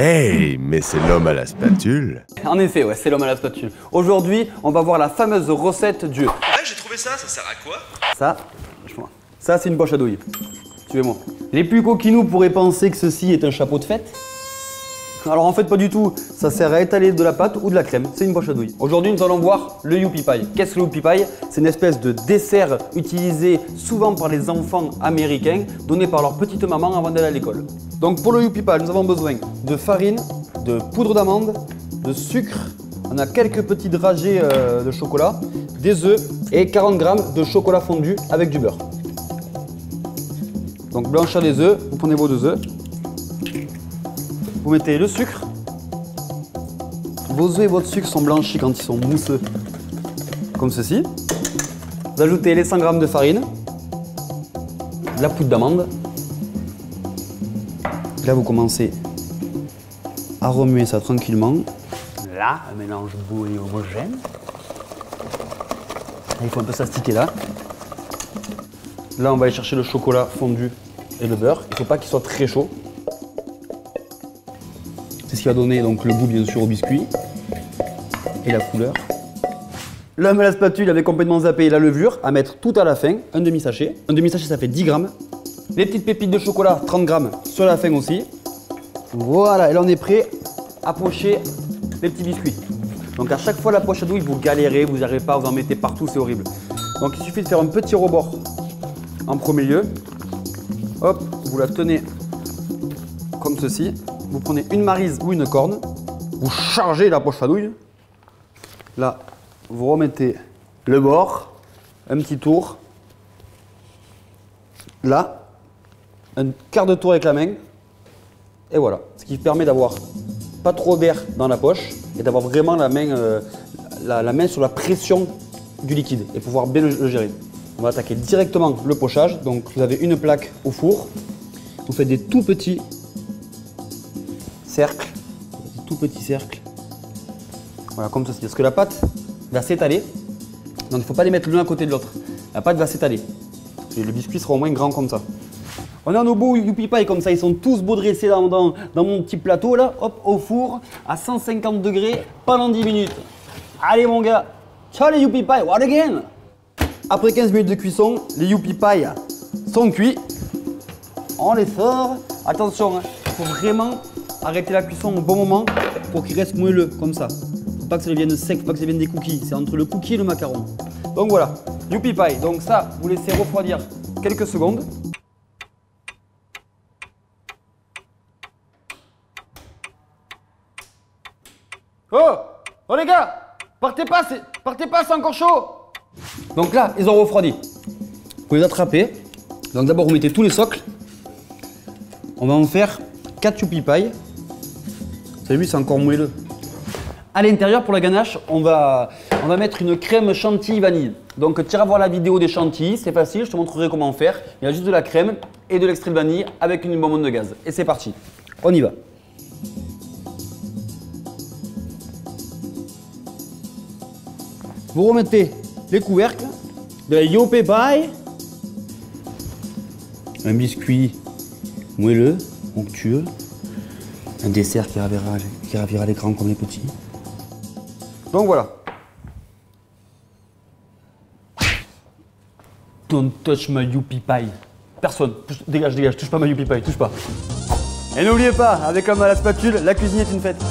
Hey, mais c'est l'homme à la spatule. En effet, ouais, c'est l'homme à la spatule. Aujourd'hui, on va voir la fameuse recette du... Ouais, j'ai trouvé ça sert à quoi? Ça, c'est une poche à douille. Suivez-moi. Les plus coquinous pourraient penser que ceci est un chapeau de fête. Alors en fait, pas du tout. Ça sert à étaler de la pâte ou de la crème. C'est une poche à douille. Aujourd'hui, nous allons voir le Youpi Pie. Qu'est-ce que le Youpi Pie? C'est une espèce de dessert utilisé souvent par les enfants américains, donné par leur petite maman avant d'aller à l'école. Donc pour le Youpi Pie, nous avons besoin de farine, de poudre d'amande, de sucre. On a quelques petits dragées de chocolat, des œufs et 40 g de chocolat fondu avec du beurre. Donc blanchir les œufs, vous prenez vos 2 œufs. Vous mettez le sucre. Vos œufs et votre sucre sont blanchis quand ils sont mousseux, comme ceci. Vous ajoutez les 100 g de farine, la poudre d'amande. Là, vous commencez à remuer ça tranquillement. Là, un mélange beau et homogène. Il faut un peu s'astiquer là. Là, on va aller chercher le chocolat fondu et le beurre. Il ne faut pas qu'il soit très chaud. C'est ce qui va donner donc le goût bien sûr au biscuit et la couleur. L'homme à la spatule avait complètement zappé la levure à mettre tout à la fin, un demi-sachet. Un demi-sachet ça fait 10 g. Les petites pépites de chocolat, 30 g sur la fin aussi. Voilà, et là on est prêt à pocher les petits biscuits. Donc à chaque fois la poche à douille, vous galérez, vous n'y arrivez pas, vous en mettez partout, c'est horrible. Donc il suffit de faire un petit rebord en premier lieu. Hop, vous la tenez comme ceci. Vous prenez une maryse ou une corne, vous chargez la poche à douille. Là, vous remettez le bord, un petit tour. Là, un quart de tour avec la main. Et voilà, ce qui permet d'avoir pas trop d'air dans la poche et d'avoir vraiment la main, la main sur la pression du liquide et pouvoir bien le gérer. On va attaquer directement le pochage. Donc vous avez une plaque au four. Vous faites des tout petits cercles. Voilà, comme ceci. Parce que la pâte va s'étaler. Donc il ne faut pas les mettre l'un à côté de l'autre. La pâte va s'étaler. Et le biscuit sera au moins grand comme ça. On a nos beaux Youpi Pie comme ça. Ils sont tous beaux dressés dans mon petit plateau là. Hop, au four à 150 degrés pendant 10 minutes. Allez mon gars. Ciao les Youpi Pie. What again? Après 15 minutes de cuisson, les Youpi Pie sont cuits. On les sort. Attention, il faut vraiment arrêter la cuisson au bon moment pour qu'il reste moelleux comme ça. Faut pas que ça devienne sec, faut pas que ça devienne des cookies. C'est entre le cookie et le macaron. Donc voilà, Youpi Pie. Donc ça, vous laissez refroidir quelques secondes. Oh les gars, partez pas, c'est encore chaud. Donc là, ils ont refroidi. Vous les attrapez. Donc d'abord, vous mettez tous les socles. On va en faire 4 Youpi Pie. Vous avez vu, c'est encore moelleux. À l'intérieur, pour la ganache, on va mettre une crème chantilly vanille. Donc tire à voir la vidéo des chantilly, c'est facile, je te montrerai comment faire. Il y a juste de la crème et de l'extrait de vanille avec une bonbonne de gaz. Et c'est parti, on y va. Vous remettez les couvercles de Youpi Pie. Un biscuit moelleux, onctueux. Un dessert qui ravira l'écran comme les petits. Donc voilà. Don't touch my Youpi Pie. Personne. Dégage, touche pas ma Youpi Pie, touche pas. Et n'oubliez pas, avec l'homme à la spatule, la cuisine est une fête.